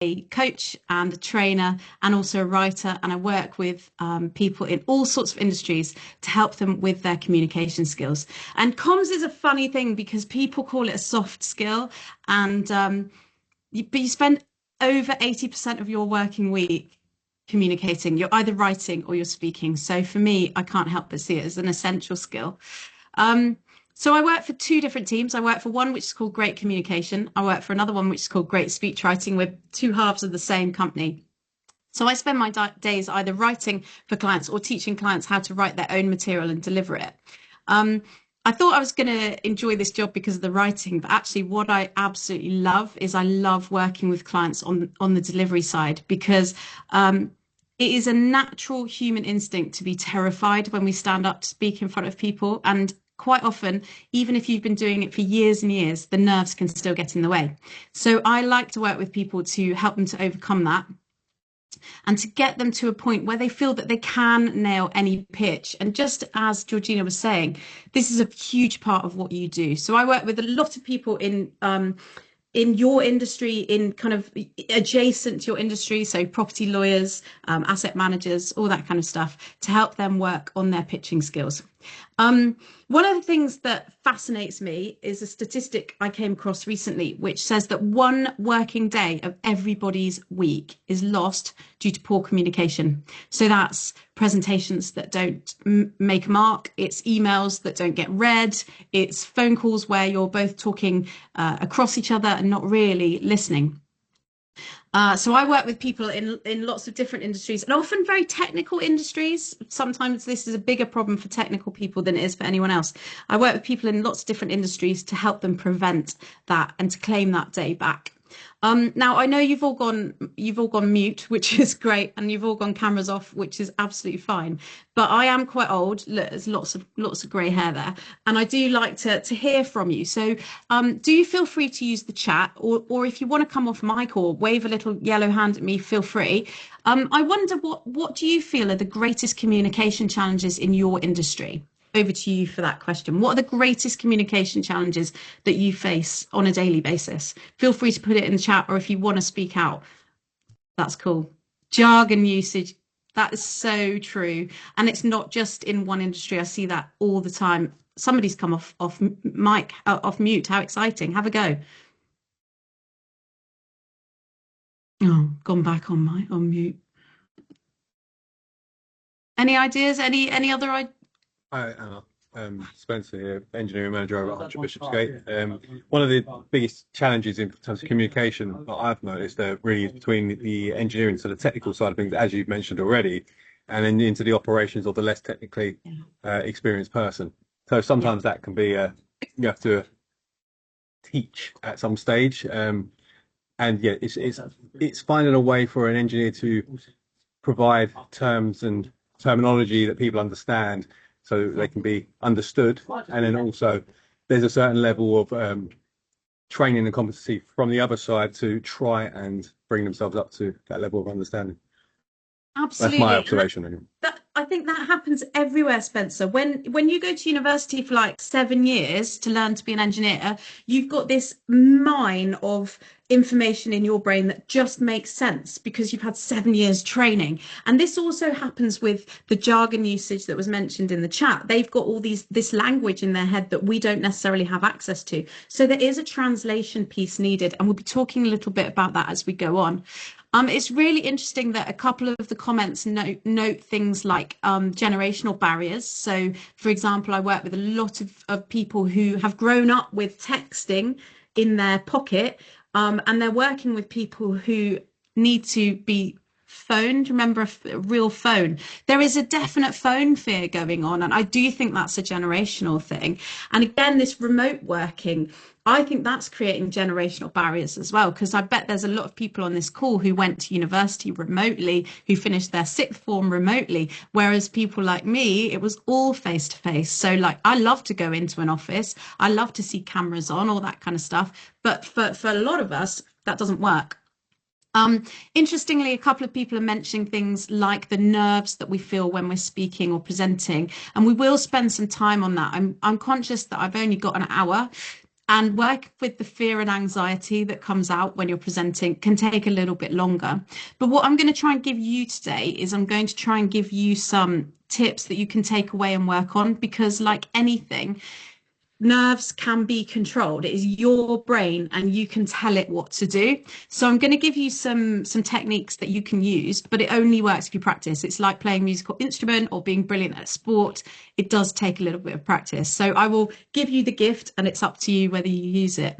a coach and a trainer and also a writer, and I work with people in all sorts of industries to help them with their communication skills. And comms is a funny thing because people call it a soft skill, and but you spend over 80% of your working week communicating. You're either writing or you're speaking. So for me, I can't help but see it as an essential skill. Um, so I work for two different teams. I work for one which is called Great Communication. I work for another one which is called Great Speech Writing. We're two halves of the same company. So I spend my days either writing for clients or teaching clients how to write their own material and deliver it. Um, I thought I was going to enjoy this job because of the writing, but actually what I absolutely love is I love working with clients on the delivery side because it is a natural human instinct to be terrified when we stand up to speak in front of people. And quite often, even if you've been doing it for years and years, the nerves can still get in the way. So I like to work with people to help them to overcome that and to get them to a point where they feel that they can nail any pitch. And just as Georgina was saying, this is a huge part of what you do. So I work with a lot of people in your industry, in kind of adjacent to your industry, so property lawyers, asset managers, all that kind of stuff, to help them work on their pitching skills. One of the things that fascinates me is a statistic I came across recently, which says that one working day of everybody's week is lost due to poor communication. So that's presentations that don't make a mark, it's emails that don't get read, it's phone calls where you're both talking across each other and not really listening. So I work with people in lots of different industries and often very technical industries. Sometimes this is a bigger problem for technical people than it is for anyone else. I work with people in lots of different industries to help them prevent that and to claim that day back. Now I know you've all gone mute, which is great, and you've all gone cameras off, which is absolutely fine. But I am quite old. Look, there's lots of grey hair there, and I do like to hear from you. So, do you feel free to use the chat, or if you want to come off mic or wave a little yellow hand at me, feel free. I wonder what do you feel are the greatest communication challenges in your industry? Over to you for that question. What are the greatest communication challenges that you face on a daily basis? Feel free to put it in the chat, or if you want to speak out, that's cool. Jargon usage, that is so true. And it's not just in one industry. I see that all the time. Somebody's come off mic, off mute. How exciting. Have a go. Oh, gone back on mute. Any ideas? Any other ideas? Hi, Anna. Spencer here, engineering manager over at Hunter Bishopsgate. One of the biggest challenges in terms of communication that I've noticed really is between the engineering, so the technical side of things, as you've mentioned already, and then into the operations of the less technically experienced person. So sometimes that can be you have to teach at some stage, and yeah, it's finding a way for an engineer to provide terms and terminology that people understand so they can be understood. And then also there's a certain level of training and competency from the other side to try and bring themselves up to that level of understanding. Absolutely. That's my observation anyway. I think that happens everywhere, Spencer. When you go to university for like 7 years to learn to be an engineer, you've got this mine of information in your brain that just makes sense because you've had 7 years training. And this also happens with the jargon usage that was mentioned in the chat. They've got all this language in their head that we don't necessarily have access to. So there is a translation piece needed, and we'll be talking a little bit about that as we go on. It's really interesting that a couple of the comments note things like generational barriers. So, for example, I work with a lot of people who have grown up with texting in their pocket, and they're working with people who need to be phoned. Remember a real phone. There is a definite phone fear going on, and I do think that's a generational thing. And again, this remote working, I think that's creating generational barriers as well, because I bet there's a lot of people on this call who went to university remotely, who finished their sixth form remotely, whereas people like me, it was all face to face. So like, I love to go into an office. I love to see cameras on, all that kind of stuff. But for a lot of us, that doesn't work. Interestingly, a couple of people are mentioning things like the nerves that we feel when we're speaking or presenting, and we will spend some time on that. I'm conscious that I've only got an hour. and work with the fear and anxiety that comes out when you're presenting can take a little bit longer. But what I'm going to try and give you today is I'm going to try and give you some tips that you can take away and work on, because like anything, nerves can be controlled. It is your brain and you can tell it what to do. So I'm going to give you some techniques that you can use, but it only works if you practice. It's like playing a musical instrument or being brilliant at sport. It does take a little bit of practice. So I will give you the gift and it's up to you whether you use it.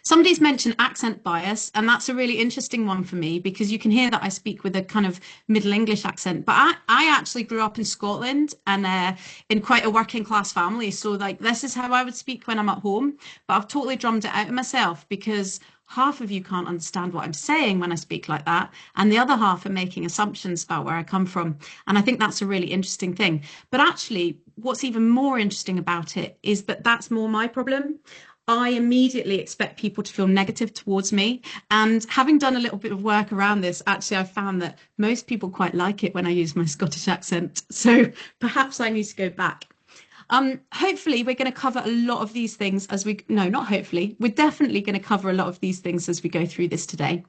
Somebody's mentioned accent bias, and that's a really interesting one for me because you can hear that I speak with a kind of Middle English accent. But I actually grew up in Scotland and in quite a working class family. So like this is how I would speak when I'm at home. But I've totally drummed it out of myself because half of you can't understand what I'm saying when I speak like that, and the other half are making assumptions about where I come from. And I think that's a really interesting thing. But actually, what's even more interesting about it is that that's more my problem. I immediately expect people to feel negative towards me. And having done a little bit of work around this, actually, I found that most people quite like it when I use my Scottish accent. So perhaps I need to go back. Hopefully, we're going to cover a lot of these things as we, no, not hopefully, we're definitely going to cover a lot of these things as we go through this today.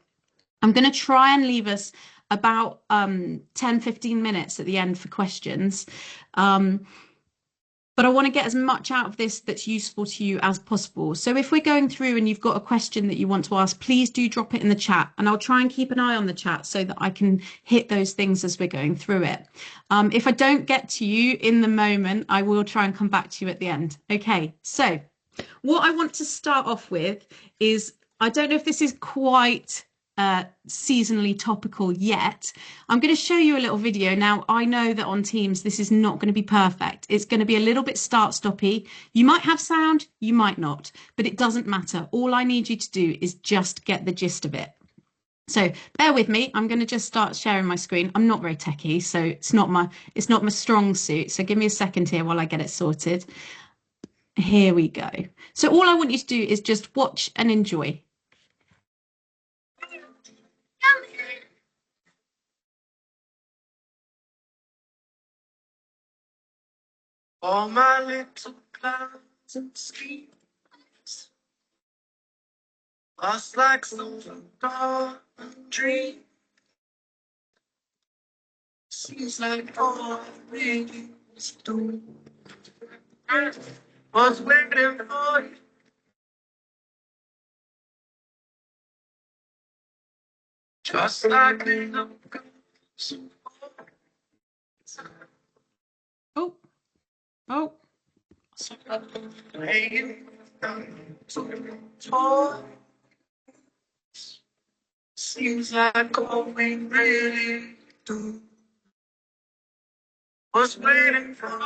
I'm going to try and leave us about 10-15 minutes at the end for questions. But I want to get as much out of this that's useful to you as possible. So if we're going through and you've got a question that you want to ask, please do drop it in the chat, and I'll try and keep an eye on the chat so that I can hit those things as we're going through it. If I don't get to you in the moment, I will try and come back to you at the end. Okay, so what I want to start off with is, I don't know if this is quite seasonally topical yet. I'm going to show you a little video. Now, I know that on Teams, this is not going to be perfect. It's going to be a little bit start-stoppy. You might have sound, you might not, but it doesn't matter. All I need you to do is just get the gist of it. So bear with me. I'm going to just start sharing my screen. I'm not very techie, so it's not my strong suit. So give me a second here while I get it sorted. Here we go. So all I want you to do is just watch and enjoy. All my little plans and schemes lost like some dark dream. Seems like all I was doing was waiting for you. Just like little girls. Oh, oh. Seems like all we really do was waiting for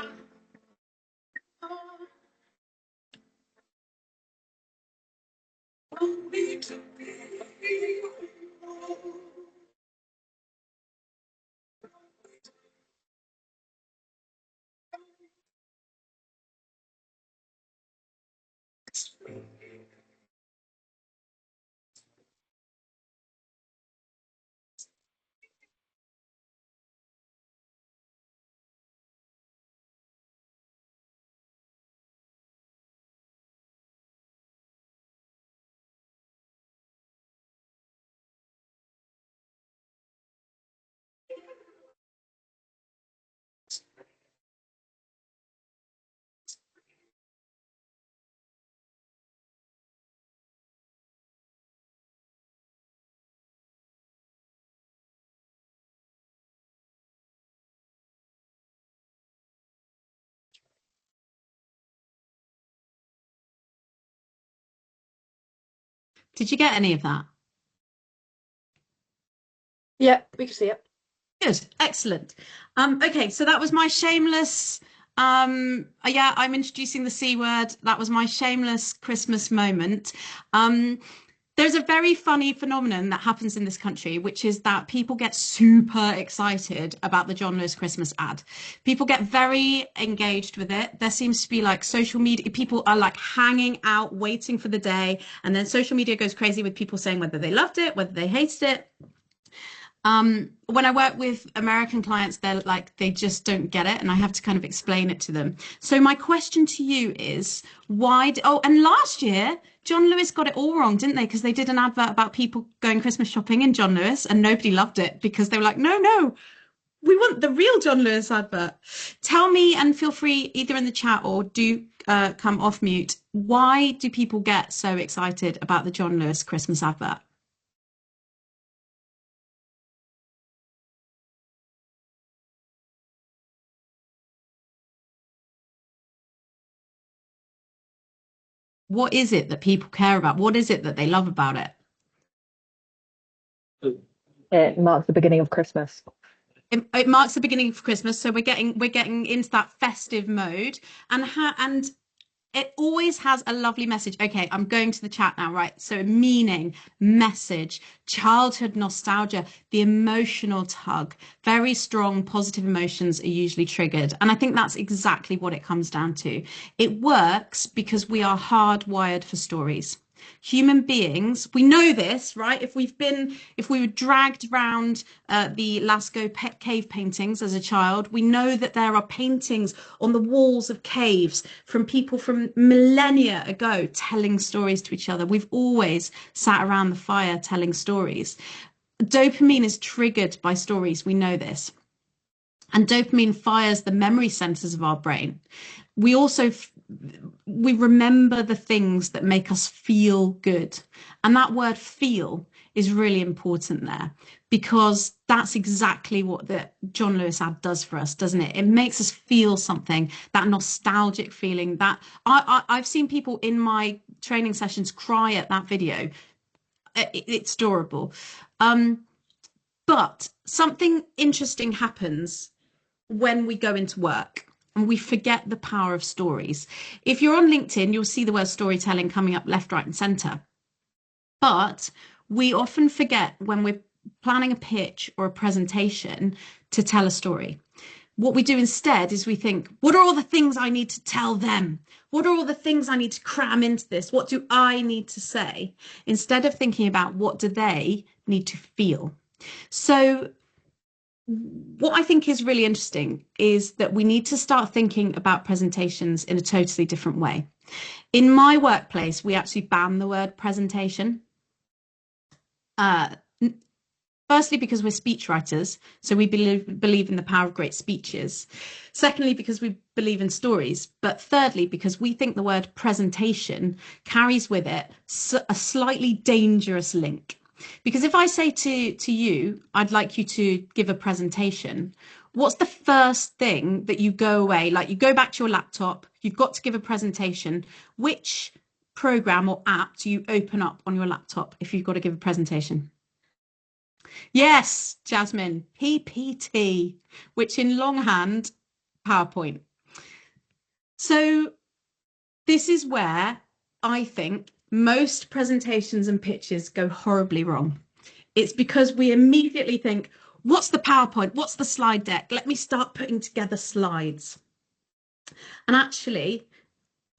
me to be. Did you get any of that? Yeah, we can see it. Good, excellent. Okay, so that was my shameless, yeah, I'm introducing the C word. That was my shameless Christmas moment. There's a very funny phenomenon that happens in this country, which is that people get super excited about the John Lewis Christmas ad. People get very engaged with it. There seems to be like social media, people are like hanging out, waiting for the day. And then social media goes crazy with people saying whether they loved it, whether they hated it. When I work with American clients, they're like, they just don't get it, and I have to kind of explain it to them. So my question to you is, oh, and last year, John Lewis got it all wrong, didn't they? Because they did an advert about people going Christmas shopping in John Lewis, and nobody loved it because they were like, no, no, we want the real John Lewis advert. Tell me, and feel free either in the chat or do come off mute. Why do people get so excited about the John Lewis Christmas advert? What is it that people care about? What is it that they love about it? It marks the beginning of Christmas. It marks the beginning of Christmas, so we're getting into that festive mode, and it always has a lovely message. Okay, I'm going to the chat now, right? So meaning, message, childhood nostalgia, the emotional tug, very strong positive emotions are usually triggered. And I think that's exactly what it comes down to. It works because we are hardwired for stories. Human beings, we know this, right? If we were dragged around the Lascaux cave paintings as a child, we know that there are paintings on the walls of caves from people from millennia ago telling stories to each other. We've always sat around the fire telling stories. Dopamine is triggered by stories. We know this. And dopamine fires the memory centers of our brain. We also we remember the things that make us feel good. And that word feel is really important there, because that's exactly what the John Lewis ad does for us, doesn't it? It makes us feel something, that nostalgic feeling that I've seen people in my training sessions cry at that video. It's adorable. But something interesting happens when we go into work and we forget the power of stories. If you're on LinkedIn, you'll see the word storytelling coming up left, right, and center. But we often forget when we're planning a pitch or a presentation to tell a story. What we do instead is we think, what are all the things I need to tell them? What are all the things I need to cram into this? What do I need to say? Instead of thinking about what do they need to feel? So what I think is really interesting is that we need to start thinking about presentations in a totally different way. In my workplace, we actually ban the word presentation. Firstly, because we're speechwriters, so we believe in the power of great speeches. Secondly, because we believe in stories. But thirdly, because we think the word presentation carries with it a slightly dangerous link. Because if I say to you, I'd like you to give a presentation, what's the first thing that you go away? Like you go back to your laptop, you've got to give a presentation. Which program or app do you open up on your laptop if you've got to give a presentation? Yes, Jasmine, PPT, which in longhand, PowerPoint. So this is where I think most presentations and pitches go horribly wrong. It's because we immediately think, what's the PowerPoint? What's the slide deck? Let me start putting together slides. And actually,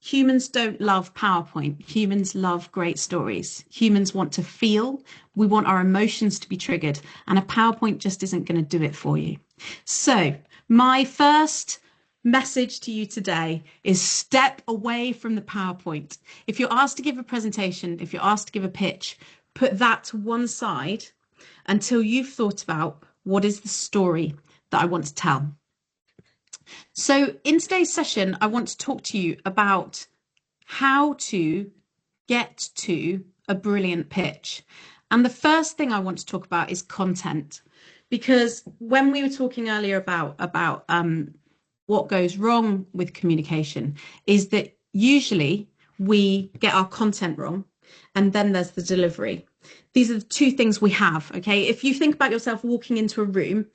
humans don't love PowerPoint. Humans love great stories. Humans want to feel. We want our emotions to be triggered. And a PowerPoint just isn't going to do it for you. So my first message to you today is step away from the PowerPoint. If you're asked to give a presentation, if you're asked to give a pitch, put that to one side until you've thought about what is the story that I want to tell. So in today's session, I want to talk to you about how to get to a brilliant pitch. And the first thing I want to talk about is content, because when we were talking earlier about what goes wrong with communication is that usually we get our content wrong and then there's the delivery. These are the two things we have, okay? If you think about yourself walking into a room,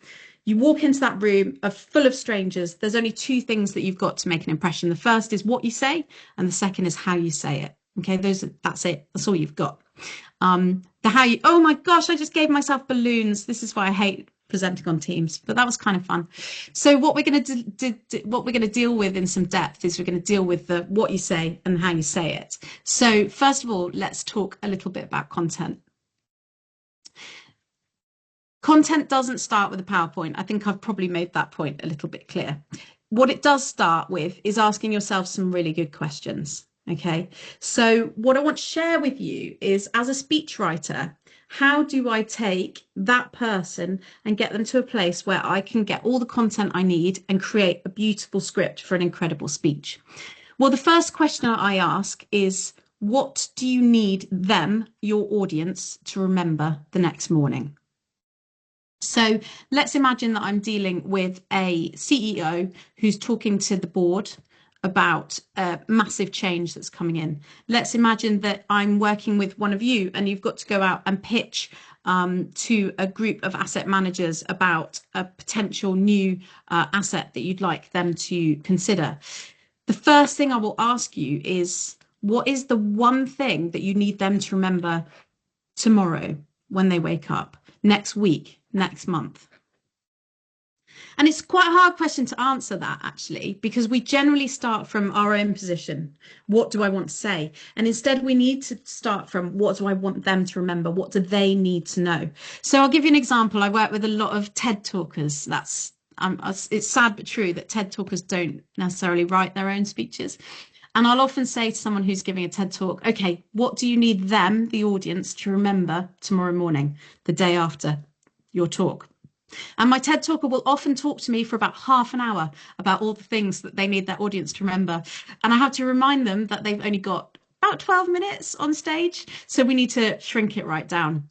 you walk into that room full of strangers, there's only two things that you've got to make an impression. The first is what you say, and the second is how you say it. Okay, that's it. That's all you've got. Oh my gosh, I just gave myself balloons. This is why I hate presenting on Teams, but that was kind of fun. So what we're going to deal with in some depth is we're going to deal with the what you say and how you say it. So first of all, let's talk a little bit about content. Content doesn't start with a PowerPoint. I think I've probably made that point a little bit clear. What it does start with is asking yourself some really good questions. Okay, so what I want to share with you is, as a speechwriter, how do I take that person and get them to a place where I can get all the content I need and create a beautiful script for an incredible speech? Well, the first question I ask is, what do you need them, your audience, to remember the next morning? So let's imagine that I'm dealing with a CEO who's talking to the board about a massive change that's coming in. Let's imagine that I'm working with one of you and you've got to go out and pitch to a group of asset managers about a potential new asset that you'd like them to consider. The first thing I will ask you is, what is the one thing that you need them to remember tomorrow when they wake up, next week, next month? And it's quite a hard question to answer that, actually, because we generally start from our own position. What do I want to say? And instead, we need to start from, what do I want them to remember? What do they need to know? So I'll give you an example. I work with a lot of TED talkers. It's sad but true that TED talkers don't necessarily write their own speeches. And I'll often say to someone who's giving a TED talk, okay, what do you need them, the audience, to remember tomorrow morning, the day after your talk? And my TED talker will often talk to me for about half an hour about all the things that they need their audience to remember. And I have to remind them that they've only got about 12 minutes on stage. So we need to shrink it right down.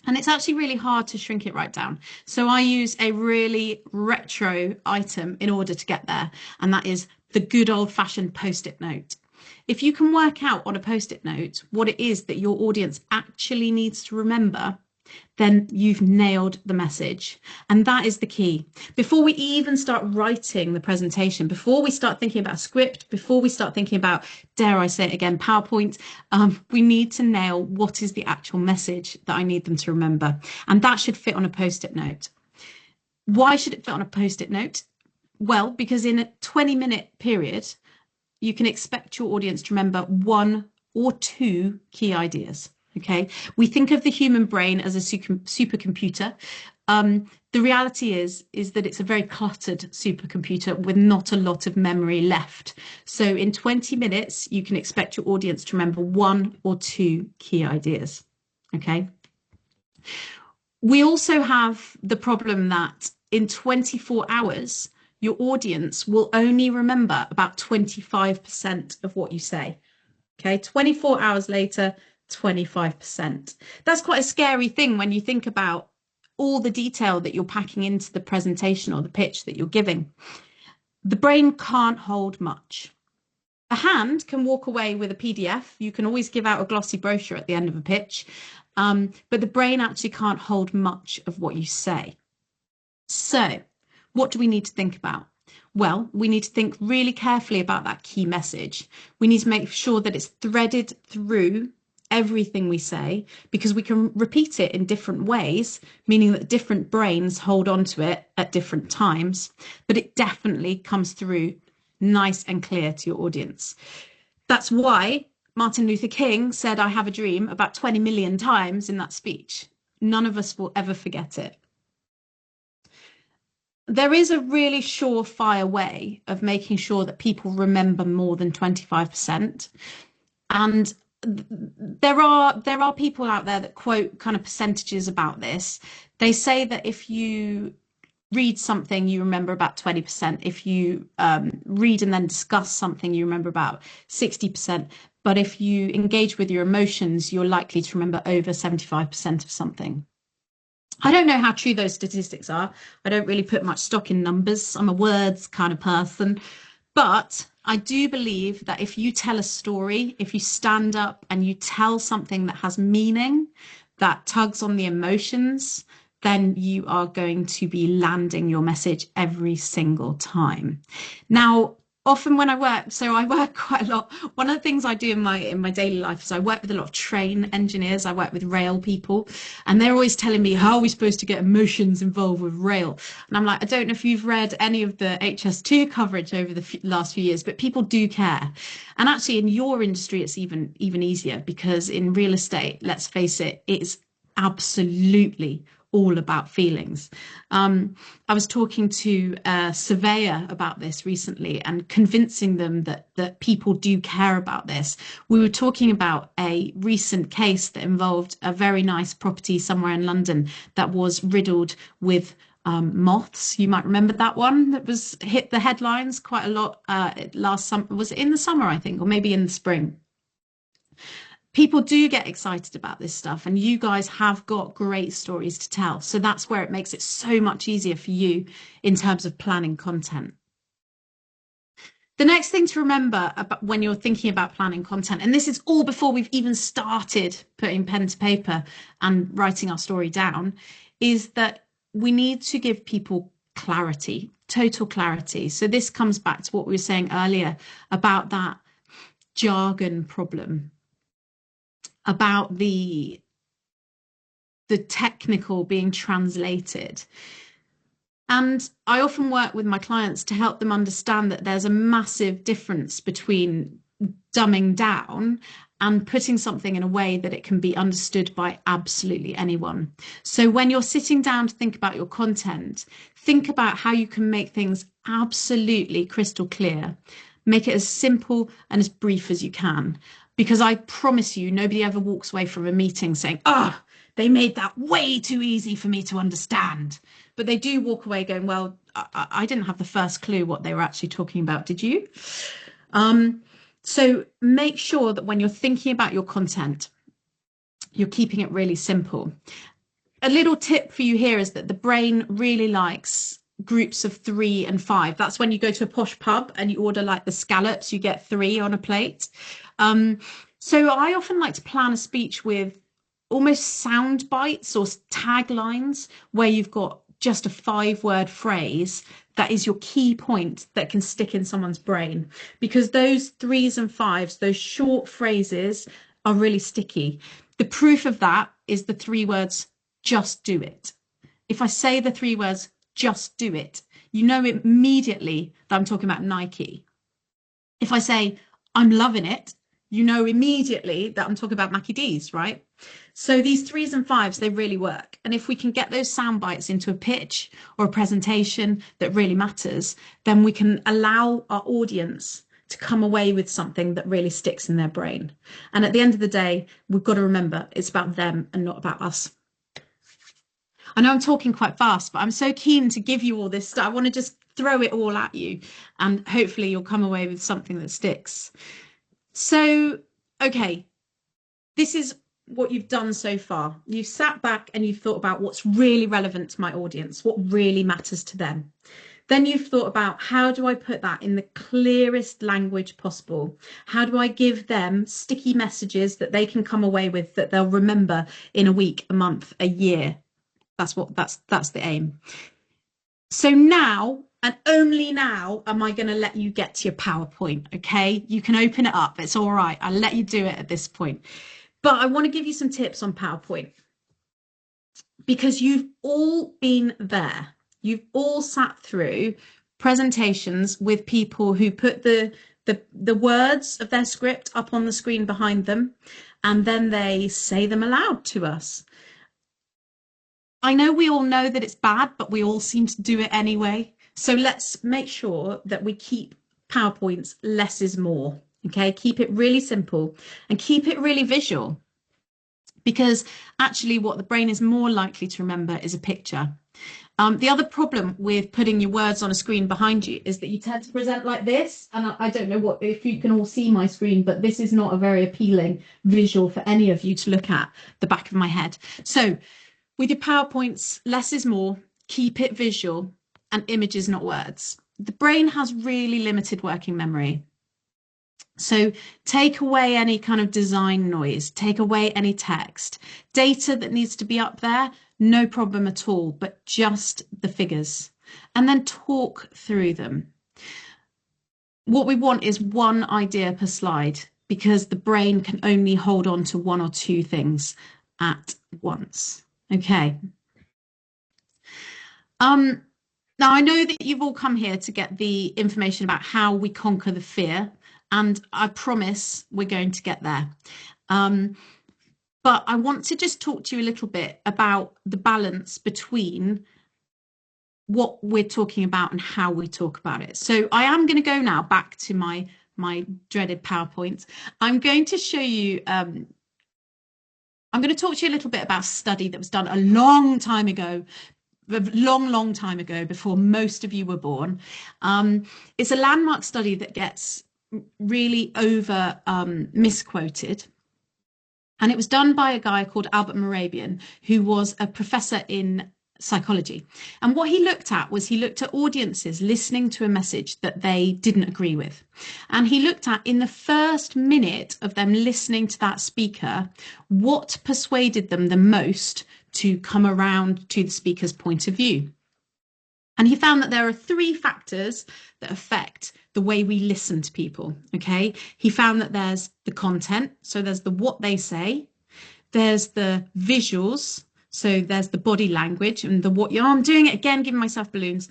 And it's actually really hard to shrink it right down. So I use a really retro item in order to get there. And that is the good old fashioned post-it note. If you can work out on a post-it note what it is that your audience actually needs to remember, then you've nailed the message. And that is the key. Before we even start writing the presentation, before we start thinking about script, before we start thinking about, dare I say it again, PowerPoint, we need to nail what is the actual message that I need them to remember. And that should fit on a post-it note. Why should it fit on a post-it note? Well, because in a 20-minute period, you can expect your audience to remember 1 or 2 key ideas. Okay, we think of the human brain as a supercomputer. The reality is that it's a very cluttered supercomputer with not a lot of memory left. So in 20 minutes, you can expect your audience to remember 1 or 2 key ideas. Okay. We also have the problem that in 24 hours, your audience will only remember about 25% of what you say. Okay, 24 hours later, 25%. That's quite a scary thing when you think about all the detail that you're packing into the presentation or the pitch that you're giving. The brain can't hold much. A hand can walk away with a PDF. You can always give out a glossy brochure at the end of a pitch, but the brain actually can't hold much of what you say. So what do we need to think about? Well, we need to think really carefully about that key message. We need to make sure that it's threaded through everything we say, because we can repeat it in different ways, meaning that different brains hold on to it at different times, but it definitely comes through nice and clear to your audience. That's why Martin Luther King said, "I have a dream," about 20 million times in that speech. None of us will ever forget it. There is a really surefire way of making sure that people remember more than 25%. And there are people out there that quote kind of percentages about this. They say that if you read something, you remember about 20%. If you read and then discuss something, you remember about 60%. But if you engage with your emotions, you're likely to remember over 75% of something. I don't know how true those statistics are. I don't really put much stock in numbers. I'm a words kind of person. But I do believe that if you tell a story, if you stand up and you tell something that has meaning, that tugs on the emotions, then you are going to be landing your message every single time. Now, often when I work quite a lot. One of the things I do in my daily life is I work with a lot of train engineers. I work with rail people, and they're always telling me, how are we supposed to get emotions involved with rail? And I'm like, I don't know if you've read any of the HS2 coverage over the last few years, but people do care. And actually in your industry, it's even easier, because in real estate, let's face it, it's absolutely all about feelings. I was talking to a surveyor about this recently and convincing them that people do care about this. We were talking about a recent case that involved a very nice property somewhere in London that was riddled with moths. You might remember that one that was hit the headlines quite a lot last summer. Was it in the summer, I think, or maybe in the spring? People do get excited about this stuff, and you guys have got great stories to tell. So that's where it makes it so much easier for you in terms of planning content. The next thing to remember about when you're thinking about planning content, and this is all before we've even started putting pen to paper and writing our story down, is that we need to give people clarity, total clarity. So this comes back to what we were saying earlier about that jargon problem, about the technical being translated. And I often work with my clients to help them understand that there's a massive difference between dumbing down and putting something in a way that it can be understood by absolutely anyone. So when you're sitting down to think about your content, think about how you can make things absolutely crystal clear. Make it as simple and as brief as you can. Because I promise you, nobody ever walks away from a meeting saying, they made that way too easy for me to understand. But they do walk away going, well, I didn't have the first clue what they were actually talking about. Did you? So make sure that when you're thinking about your content, you're keeping it really simple. A little tip for you here is that the brain really likes groups of 3 and 5. That's when you go to a posh pub and you order like the scallops, you get 3 on a plate. So I often like to plan a speech with almost sound bites or taglines where you've got just a 5-word phrase that is your key point that can stick in someone's brain, because those 3s and 5s, those short phrases, are really sticky. The proof of that is the 3 words, just do it. If I say the 3 words, just do it, you know immediately that I'm talking about Nike. If I say, I'm loving it, you know immediately that I'm talking about Mackie D's, right? So these 3s and 5s, they really work. And if we can get those sound bites into a pitch or a presentation that really matters, then we can allow our audience to come away with something that really sticks in their brain. And at the end of the day, we've got to remember it's about them and not about us. I know I'm talking quite fast, but I'm so keen to give you all this stuff. I want to just throw it all at you, and hopefully you'll come away with something that sticks. So, okay, this is what you've done so far. You've sat back and you've thought about what's really relevant to my audience, what really matters to them. Then you've thought about, how do I put that in the clearest language possible? How do I give them sticky messages that they can come away with, that they'll remember in a week, a month, a year? That's the aim. So now, and only now, am I going to let you get to your PowerPoint, okay? You can open it up. It's all right. I'll let you do it at this point. But I want to give you some tips on PowerPoint, because you've all been there. You've all sat through presentations with people who put the words of their script up on the screen behind them, and then they say them aloud to us. I know we all know that it's bad, but we all seem to do it anyway. So let's make sure that we keep PowerPoints less is more. Okay, keep it really simple and keep it really visual, because actually what the brain is more likely to remember is a picture. The other problem with putting your words on a screen behind you is that you tend to present like this. And I don't know if you can all see my screen, but this is not a very appealing visual for any of you to look at, the back of my head. So with your PowerPoints, less is more, keep it visual, and images, not words. The brain has really limited working memory. So take away any kind of design noise, take away any text. Data that needs to be up there, no problem at all, but just the figures. And then talk through them. What we want is one idea per slide, because the brain can only hold on to 1 or 2 things at once. Okay. Now I know that you've all come here to get the information about how we conquer the fear, and I promise we're going to get there. But I want to just talk to you a little bit about the balance between what we're talking about and how we talk about it. So I am going to go now back to my dreaded PowerPoint. I'm going to show you, I'm going to talk to you a little bit about a study that was done a long time ago, a long time ago, before most of you were born. It's a landmark study that gets really over misquoted. And it was done by a guy called Albert Morabian, who was a professor in psychology. And what he looked at was he looked at audiences listening to a message that they didn't agree with. And he looked at, in the first minute of them listening to that speaker, what persuaded them the most to come around to the speaker's point of view. And he found that there are 3 factors that affect the way we listen to people, okay? He found that there's the content, so there's the what they say, there's the visuals, so there's the body language and the what you, I'm doing it again, giving myself balloons.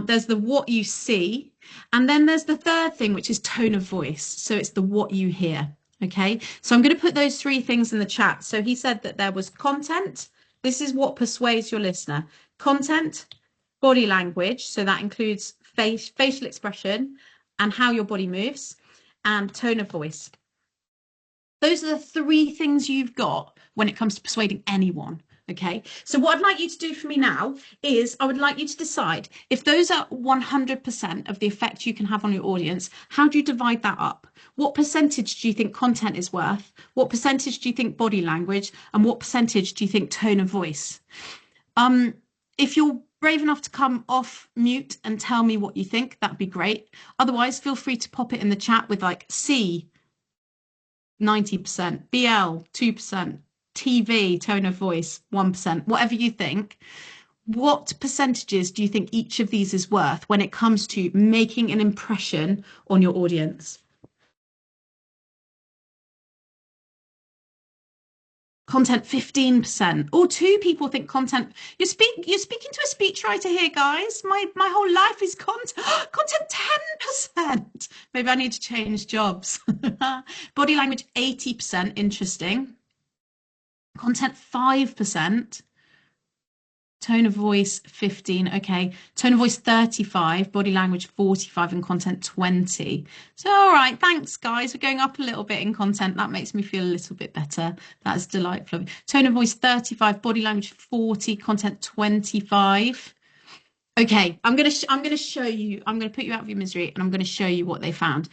There's the what you see, and then there's the third thing, which is tone of voice. So it's the what you hear, okay? So I'm going to put those 3 things in the chat. So he said that there was content. This is what persuades your listener. Content, body language, so that includes facial expression and how your body moves, and tone of voice. Those are the 3 things you've got when it comes to persuading anyone, okay? So what I'd like you to do for me now is I would like you to decide if those are 100% of the effect you can have on your audience, how do you divide that up? What percentage do you think content is worth? What percentage do you think body language? And what percentage do you think tone of voice? If you're brave enough to come off mute and tell me what you think, that'd be great. Otherwise, feel free to pop it in the chat with like C, 90%, BL, 2%, TV, tone of voice, 1%, whatever you think. What percentages do you think each of these is worth when it comes to making an impression on your audience? Content 15%. Oh, 2 people think content. You're speaking to a speechwriter here, guys. My whole life is content. Content 10%. Maybe I need to change jobs. Body language 80%. Interesting. Content 5%. Tone of voice 15. Okay. Tone of voice 35, body language 45, and content 20. So, all right. Thanks, guys. We're going up a little bit in content. That makes me feel a little bit better. That's delightful. Tone of voice 35, body language 40, content 25. Okay, I'm gonna show you. I'm gonna put you out of your misery, and I'm gonna show you what they found.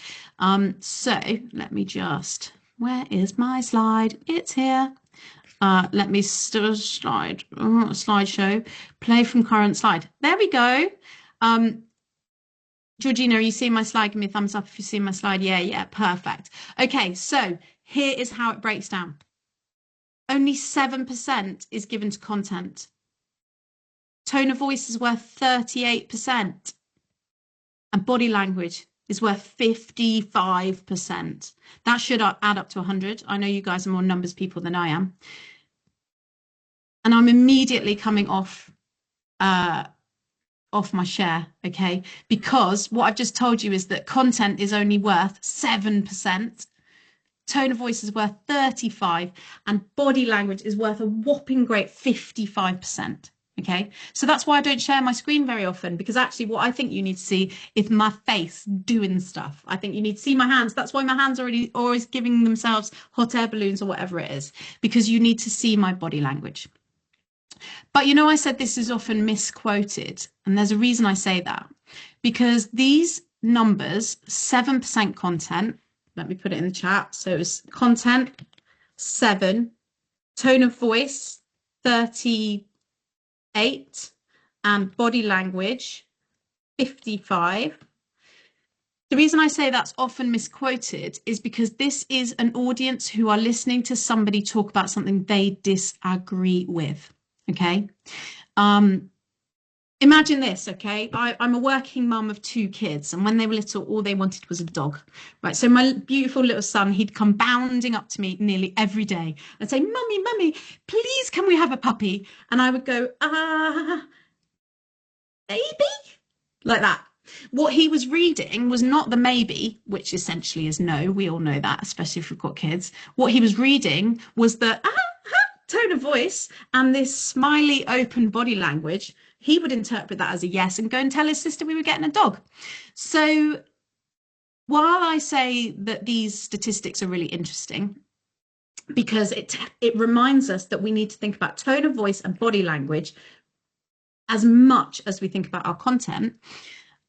So let me just. Where is my slide? It's here. Let me slideshow, play from current slide. There we go. Georgina, are you seeing my slide? Give me a thumbs up if you see my slide. Yeah, perfect. Okay, so here is how it breaks down. Only 7% is given to content. Tone of voice is worth 38%. And body language is worth 55%. That should add up to 100. I know you guys are more numbers people than I am. And I'm immediately coming off my share, okay? Because what I've just told you is that content is only worth 7%. Tone of voice is worth 35%, and body language is worth a whopping great 55%. Okay, so that's why I don't share my screen very often, because actually what I think you need to see is my face doing stuff. I think you need to see my hands. That's why my hands are always giving themselves hot air balloons or whatever it is, because you need to see my body language. But you know, I said this is often misquoted, and there's a reason I say that, because these numbers, 7% content, let me put it in the chat. So it's content 7, tone of voice 38, and body language 55. The reason I say that's often misquoted is because this is an audience who are listening to somebody talk about something they disagree with. Okay. Imagine this, okay? I'm a working mum of 2 kids, and when they were little, all they wanted was a dog, right? So my beautiful little son, he'd come bounding up to me nearly every day and say, Mummy, please, can we have a puppy? And I would go, baby? Like that. What he was reading was not the maybe, which essentially is no. We all know that, especially if we've got kids. What he was reading was the tone of voice and this smiley, open body language. He would interpret that as a yes and go and tell his sister we were getting a dog. So while I say that these statistics are really interesting, because it reminds us that we need to think about tone of voice and body language as much as we think about our content,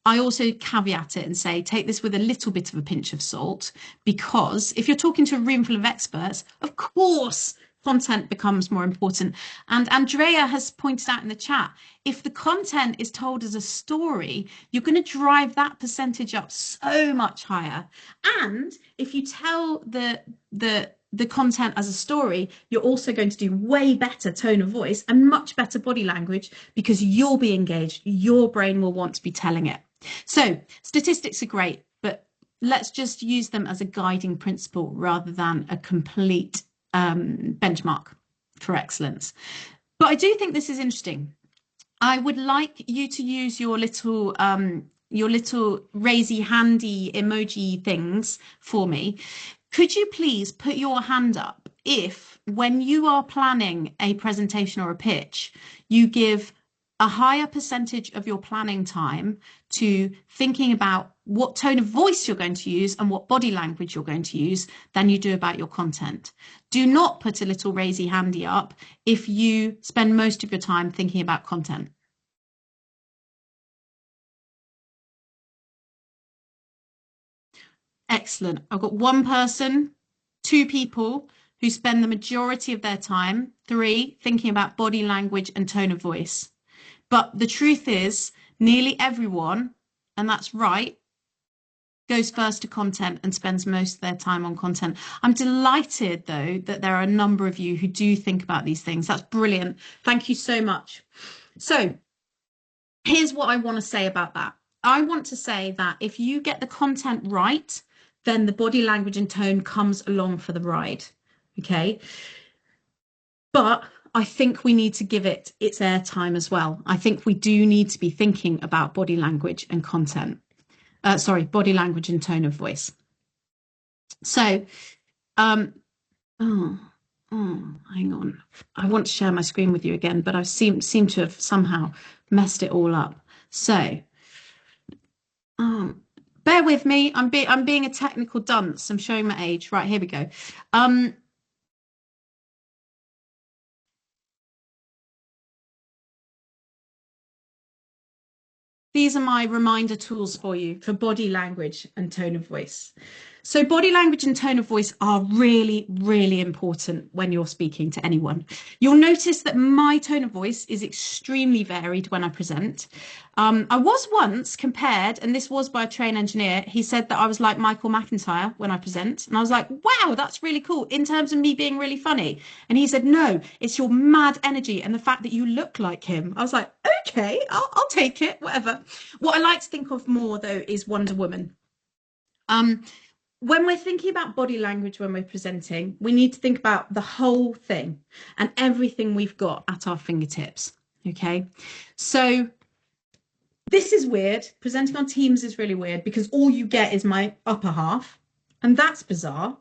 I also caveat it and say, take this with a little bit of a pinch of salt, because if you're talking to a room full of experts, of course, content becomes more important. And Andrea has pointed out in the chat, if the content is told as a story, you're going to drive that percentage up so much higher. And if you tell the content as a story, you're also going to do way better tone of voice and much better body language, because you'll be engaged. Your brain will want to be telling it. So statistics are great, but let's just use them as a guiding principle rather than a complete benchmark for excellence. But I do think this is interesting. I would like you to use your little raisey handy emoji things for me. Could you please put your hand up if, when you are planning a presentation or a pitch, you give a higher percentage of your planning time to thinking about what tone of voice you're going to use and what body language you're going to use than you do about your content. Do not put a little raisey handy up if you spend most of your time thinking about content. Excellent. I've got one person, two people who spend the majority of their time, three, thinking about body language and tone of voice. But the truth is, nearly everyone, and that's right, goes first to content and spends most of their time on content. I'm delighted, though, that there are a number of you who do think about these things. That's brilliant. Thank you so much. So here's what I want to say about that. I want to say that if you get the content right, then the body language and tone comes along for the ride. Okay. But I think we need to give it its airtime as well. I think we do need to be thinking about body language and content. Body language and tone of voice. So, hang on. I want to share my screen with you again, but I seem to have somehow messed it all up. So, bear with me. I'm being a technical dunce. I'm showing my age. Right, here we go. These are my reminder tools for you for body language and tone of voice. So body language and tone of voice are really, really important when you're speaking to anyone. You'll notice that my tone of voice is extremely varied when I present. I was once compared, and this was by a trained engineer, he said that I was like Michael McIntyre when I present. And I was like, wow, that's really cool in terms of me being really funny. And he said, no, it's your mad energy and the fact that you look like him. I was like, okay, I'll take it, whatever. What I like to think of more, though, is Wonder Woman. When we're thinking about body language when we're presenting, we need to think about the whole thing and everything we've got at our fingertips. Okay, so this is weird. Presenting on Teams is really weird because all you get is my upper half, and that's bizarre.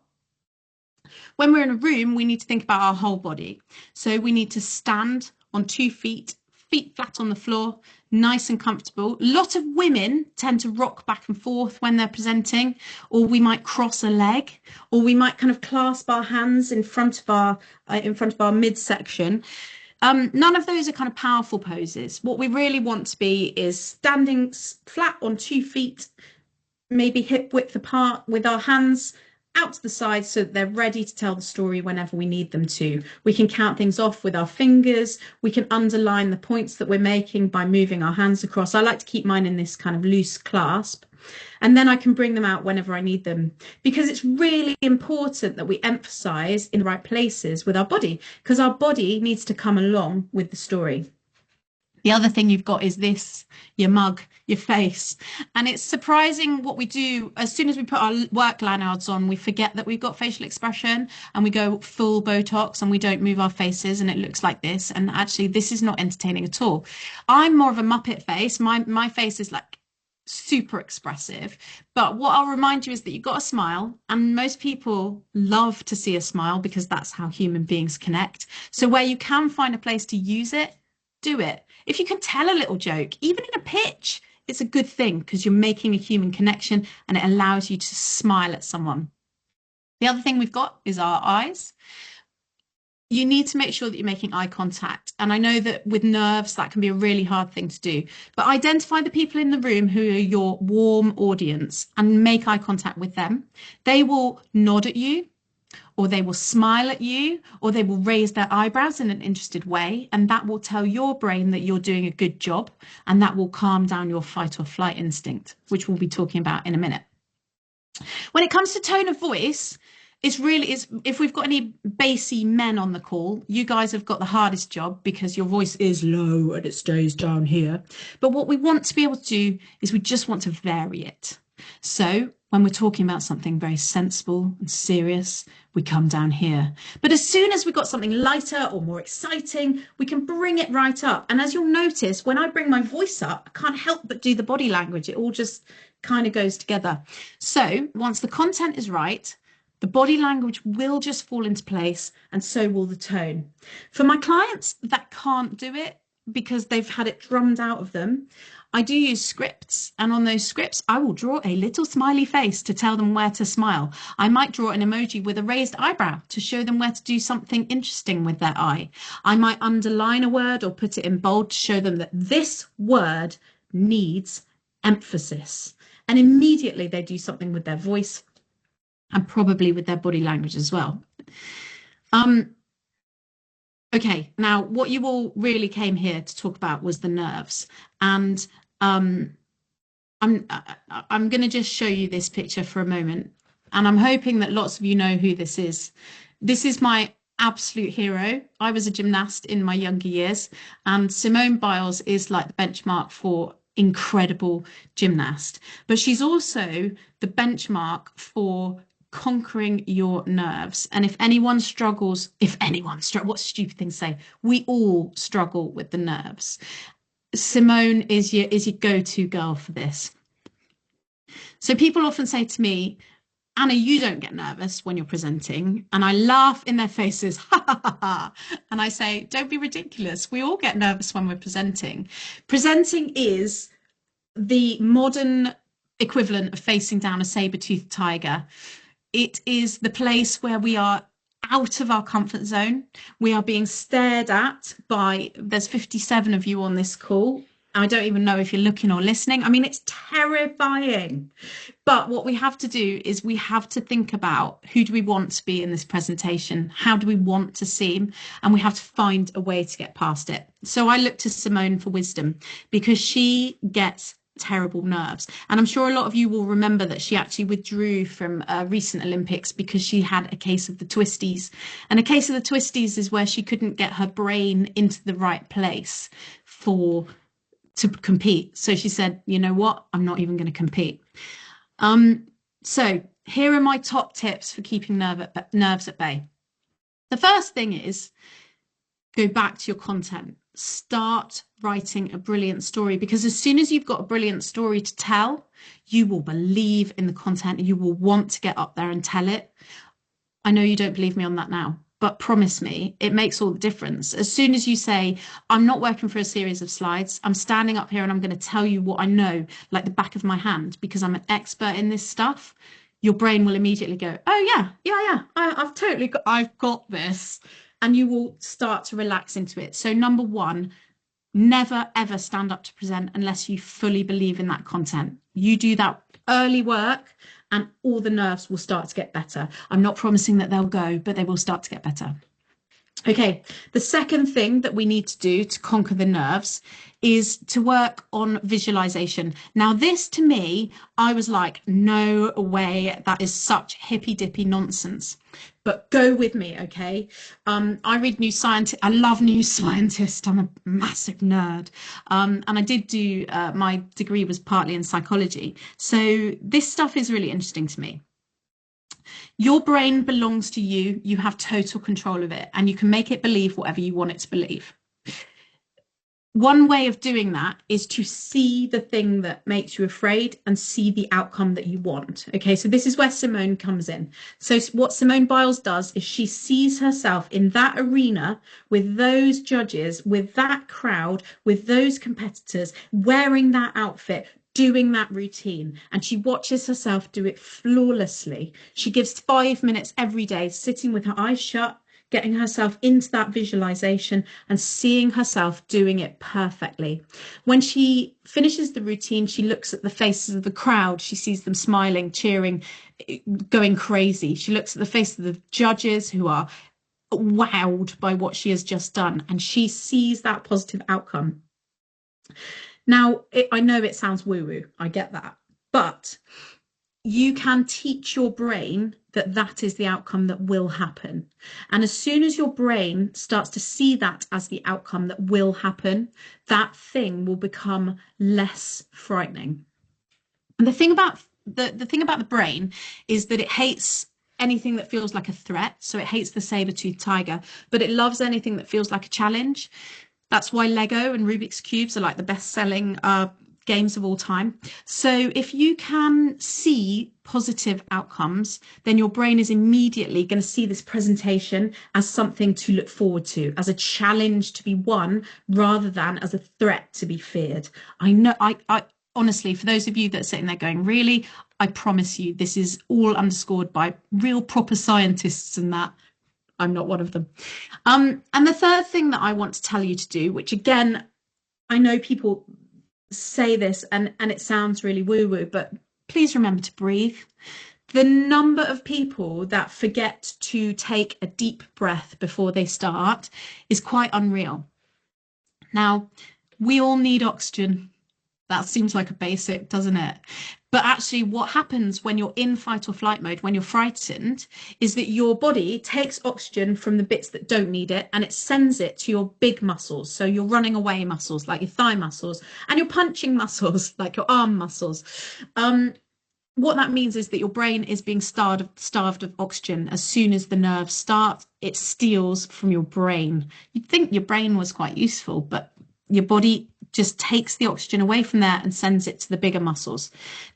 When we're in a room, we need to think about our whole body. So we need to stand on 2 feet, feet flat on the floor, nice and comfortable. A lot of women tend to rock back and forth when they're presenting, or we might cross a leg, or we might kind of clasp our hands in front of our midsection. None of those are kind of powerful poses. What we really want to be is standing flat on 2 feet, maybe hip width apart, with our hands out to the side so that they're ready to tell the story whenever we need them to. We can count things off with our fingers. We can underline the points that we're making by moving our hands across. I like to keep mine in this kind of loose clasp. And then I can bring them out whenever I need them, because it's really important that we emphasize in the right places with our body, because our body needs to come along with the story. The other thing you've got is this, your mug, your face. And it's surprising what we do. As soon as we put our work lanyards on, we forget that we've got facial expression and we go full Botox and we don't move our faces and it looks like this. And actually, this is not entertaining at all. I'm more of a Muppet face. My face is like super expressive. But what I'll remind you is that you've got a smile, and most people love to see a smile because that's how human beings connect. So where you can find a place to use it, do it. If you can tell a little joke, even in a pitch, it's a good thing because you're making a human connection and it allows you to smile at someone. The other thing we've got is our eyes. You need to make sure that you're making eye contact. And I know that with nerves, that can be a really hard thing to do. But identify the people in the room who are your warm audience and make eye contact with them. They will nod at you, or they will smile at you, or they will raise their eyebrows in an interested way. And that will tell your brain that you're doing a good job. And that will calm down your fight or flight instinct, which we'll be talking about in a minute. When it comes to tone of voice, it's really is if we've got any bassy men on the call, you guys have got the hardest job because your voice is low and it stays down here. But what we want to be able to do is we just want to vary it. So when we're talking about something very sensible and serious, we come down here. But as soon as we've got something lighter or more exciting, we can bring it right up. And as you'll notice, when I bring my voice up, I can't help but do the body language. It all just kind of goes together. So once the content is right, the body language will just fall into place, and so will the tone. For my clients that can't do it because they've had it drummed out of them, I do use scripts, and on those scripts, I will draw a little smiley face to tell them where to smile. I might draw an emoji with a raised eyebrow to show them where to do something interesting with their eye. I might underline a word or put it in bold to show them that this word needs emphasis. And immediately they do something with their voice and probably with their body language as well. Okay, now what you all really came here to talk about was the nerves. And I'm going to just show you this picture for a moment. And I'm hoping that lots of you know who this is. This is my absolute hero. I was a gymnast in my younger years, and Simone Biles is like the benchmark for incredible gymnast. But she's also the benchmark for conquering your nerves. And if anyone struggles, what stupid thing to say, we all struggle with the nerves. Simone is your go-to girl for this. So people often say to me, Anna, you don't get nervous when you're presenting. And I laugh in their faces, ha ha ha ha. And I say, don't be ridiculous. We all get nervous when we're presenting. Presenting is the modern equivalent of facing down a saber-toothed tiger. It is the place where we are out of our comfort zone. We are being stared at by, there's 57 of you on this call. I don't even know if you're looking or listening. I mean, it's terrifying. But what we have to do is we have to think about who do we want to be in this presentation? How do we want to seem? And we have to find a way to get past it. So I look to Simone for wisdom because she gets terrible nerves. And I'm sure a lot of you will remember that she actually withdrew from recent Olympics because she had a case of the twisties. And a case of the twisties is where she couldn't get her brain into the right place to compete. So she said, you know what, I'm not even going to compete. So here are my top tips for keeping nerves at bay. The first thing is go back to your content. Start writing a brilliant story, because as soon as you've got a brilliant story to tell, you will believe in the content and you will want to get up there and tell it. I know you don't believe me on that now, but promise me, it makes all the difference. As soon as you say, I'm not working for a series of slides, I'm standing up here and I'm going to tell you what I know like the back of my hand because I'm an expert in this stuff, your brain will immediately go, oh yeah, I've got this. And you will start to relax into it. So number one, never ever stand up to present unless you fully believe in that content. You do that early work and all the nerves will start to get better. I'm not promising that they'll go, but they will start to get better. Okay, the second thing that we need to do to conquer the nerves is to work on visualization. Now, this to me, I was like, no way, that is such hippy dippy nonsense. But go with me, okay? I read New Scientist. I love New Scientist. I'm a massive nerd. And I did do, my degree was partly in psychology. So this stuff is really interesting to me. Your brain belongs to you. You have total control of it and you can make it believe whatever you want it to believe. one way of doing that is to see the thing that makes you afraid and see the outcome that you want. Okay, so this is where Simone comes in. So what Simone Biles does is she sees herself in that arena with those judges, with that crowd, with those competitors, wearing that outfit, doing that routine, and she watches herself do it flawlessly. She gives 5 minutes every day, sitting with her eyes shut, getting herself into that visualization and seeing herself doing it perfectly. When she finishes the routine, she looks at the faces of the crowd. She sees them smiling, cheering, going crazy. She looks at the faces of the judges who are wowed by what she has just done, and she sees that positive outcome. Now, I know it sounds woo-woo, I get that, but you can teach your brain that that is the outcome that will happen. And as soon as your brain starts to see that as the outcome that will happen, that thing will become less frightening. And the thing about the brain is that it hates anything that feels like a threat. So it hates the saber-toothed tiger, but it loves anything that feels like a challenge. That's why Lego and Rubik's Cubes are like the best-selling games of all time. So if you can see positive outcomes, then your brain is immediately going to see this presentation as something to look forward to, as a challenge to be won, rather than as a threat to be feared. I know, I honestly, for those of you that are sitting there going, really, I promise you, this is all underscored by real proper scientists and that. I'm not one of them. And the third thing that I want to tell you to do, which again, I know people say this and it sounds really woo-woo, but please remember to breathe. The number of people that forget to take a deep breath before they start is quite unreal. Now, we all need oxygen. That seems like a basic, doesn't it? But actually what happens when you're in fight or flight mode, when you're frightened, is that your body takes oxygen from the bits that don't need it and it sends it to your big muscles. So your running away muscles, like your thigh muscles, and your punching muscles, like your arm muscles. What that means is that your brain is being starved of oxygen. As soon as the nerves start, it steals from your brain. You'd think your brain was quite useful, but your body just takes the oxygen away from there and sends it to the bigger muscles.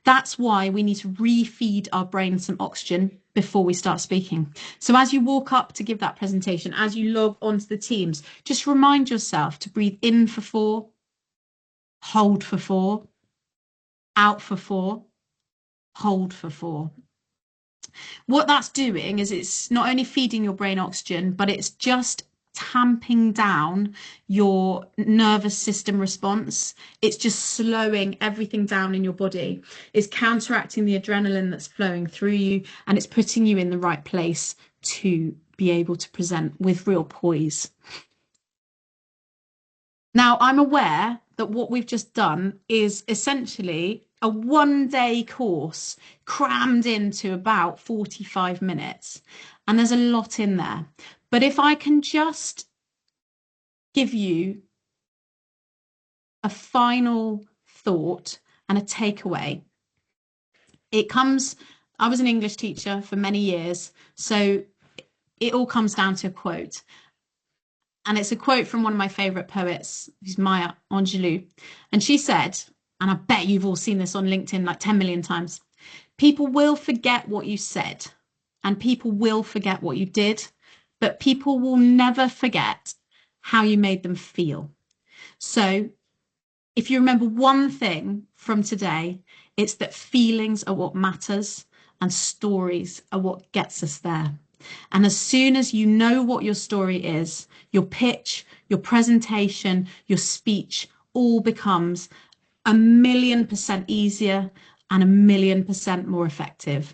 That's why we need to refeed our brain some oxygen before we start speaking. So as you walk up to give that presentation, as you log onto the Teams, just remind yourself to breathe in for 4, hold for 4, out for 4, hold for 4. What that's doing is it's not only feeding your brain oxygen, but it's just tamping down your nervous system response. It's just slowing everything down in your body. It's counteracting the adrenaline that's flowing through you, and it's putting you in the right place to be able to present with real poise. Now, I'm aware that what we've just done is essentially a one-day course crammed into about 45 minutes, and there's a lot in there. But if I can just give you a final thought and a takeaway, I was an English teacher for many years, so it all comes down to a quote. And it's a quote from one of my favourite poets, who's Maya Angelou. And she said, and I bet you've all seen this on LinkedIn like 10 million times, people will forget what you said and people will forget what you did, but people will never forget how you made them feel. So if you remember one thing from today, it's that feelings are what matters and stories are what gets us there. And as soon as you know what your story is, your pitch, your presentation, your speech all becomes 1,000,000% easier and 1,000,000% more effective.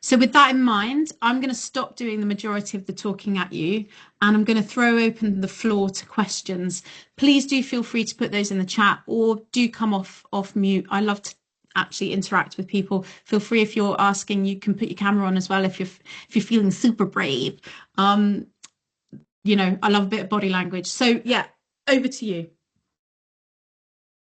So with that in mind, I'm going to stop doing the majority of the talking at you, and I'm going to throw open the floor to questions. Please do feel free to put those in the chat, or do come off mute. I love to actually interact with people. Feel free, if you're asking, you can put your camera on as well if you're feeling super brave. I love a bit of body language. So yeah, over to you.